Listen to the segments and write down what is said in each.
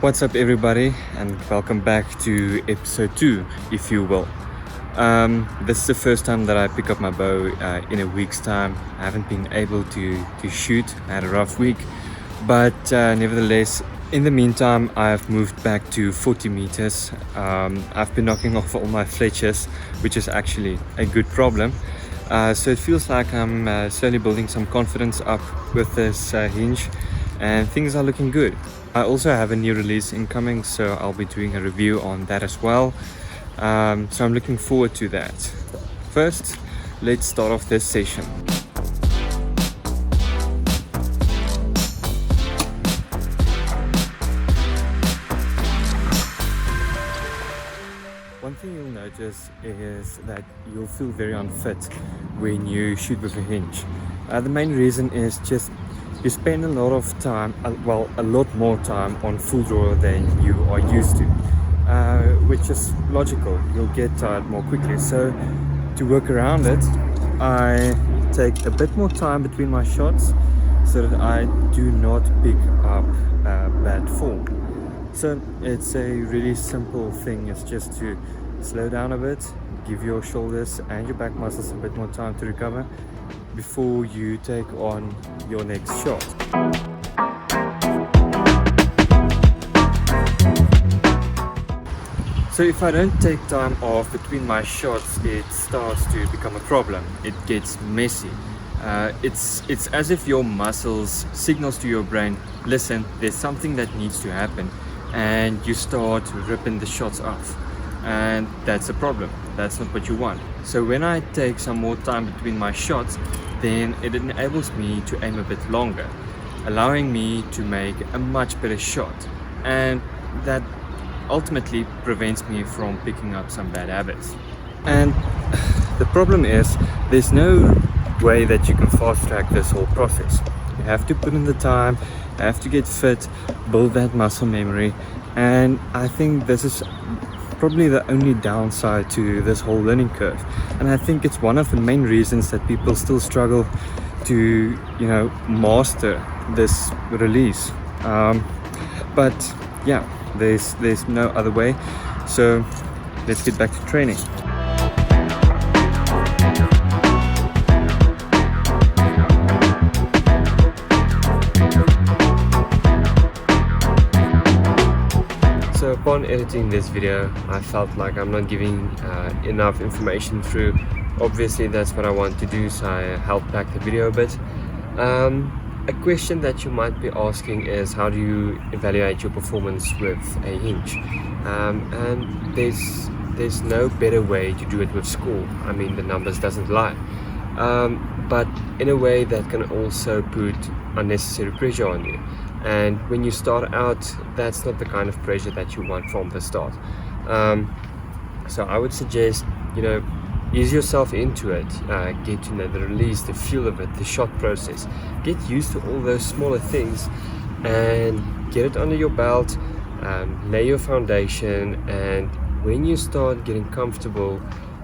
What's up everybody, and welcome back to episode 2, if you will. This is the first time that I pick up my bow in a week's time. I haven't been able to shoot. I had a rough week, but nevertheless, in the meantime, I've moved back to 40 meters. I've been knocking off all my fletchers, which is actually a good problem. So it feels like I'm slowly building some confidence up with this Hinge, and things are looking good. I also have a new release incoming, so I'll be doing a review on that as well. So I'm looking forward to that. First, let's start off this session. One thing you'll notice is that you'll feel very unfit when you shoot with a Hinge. The main reason is just you spend a lot of time, a lot more time on full draw than you are used to, which is logical. You'll get tired more quickly. So to work around it, I take a bit more time between my shots so that I do not pick up bad form. So it's a really simple thing. It's just to slow down a bit, give your shoulders and your back muscles a bit more time to recover before you take on your next shot. So if I don't take time off between my shots, it starts to become a problem. It gets messy. It's as if your muscles signals to your brain, listen, there's something that needs to happen, and you start ripping the shots off. And that's a problem. That's not what you want. So when I take some more time between my shots, then it enables me to aim a bit longer, allowing me to make a much better shot, and that ultimately prevents me from picking up some bad habits. And the problem is there's no way that you can fast track this whole process. You have to put in the time, you have to get fit, build that muscle memory, and I think this is probably the only downside to this whole learning curve. And I think it's one of the main reasons that people still struggle to, master this release. But yeah, there's no other way. So let's get back to training. So upon editing this video, I felt like I'm not giving enough information through. Obviously that's what I want to do, so I held back the video a bit. A question that you might be asking is, how do you evaluate your performance with a Hinge? And there's no better way to do it with score. I mean, the numbers doesn't lie. But in a way that can also put unnecessary pressure on you. And when you start out, that's not the kind of pressure that you want from the start. So I would suggest, ease yourself into it, get to know the release, the feel of it, the shot process. Get used to all those smaller things and get it under your belt, lay your foundation, and when you start getting comfortable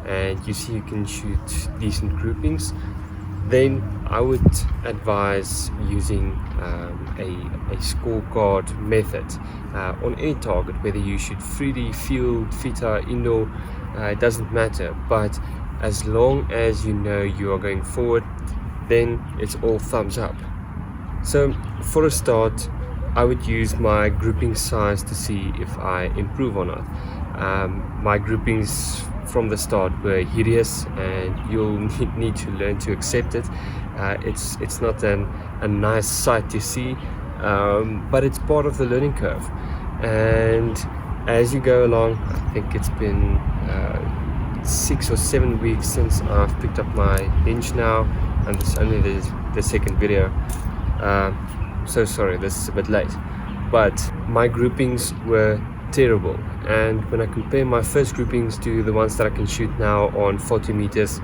and you see you can shoot decent groupings, then I would advise using a scorecard method on any target, whether you shoot 3D, field, FITA, indoor, it doesn't matter. But as long as you know you are going forward, then it's all thumbs up. So for a start, I would use my grouping size to see if I improve or not. My groupings from the start were hideous, and you'll need to learn to accept it. It's not a nice sight to see, but it's part of the learning curve. And as you go along, I think it's been 6 or 7 weeks since I've picked up my Hinge now, and it's only the second video. So sorry, this is a bit late, but my groupings were terrible. And when I compare my first groupings to the ones that I can shoot now on 40 meters,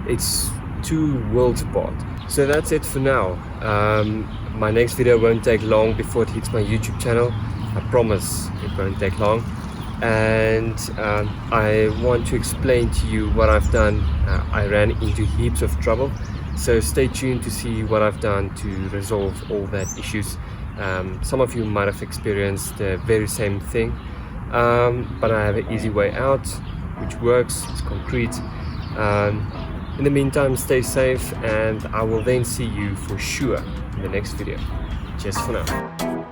it's 2 worlds apart. So that's it for now. My next video won't take long before it hits my YouTube channel. I promise it won't take long. And I want to explain to you what I've done. I ran into heaps of trouble, so stay tuned to see what I've done to resolve all that issues Some of you might have experienced the very same thing, but I have an easy way out which works. It's concrete. In the meantime, stay safe, and I will then see you for sure in the next video. Cheers for now.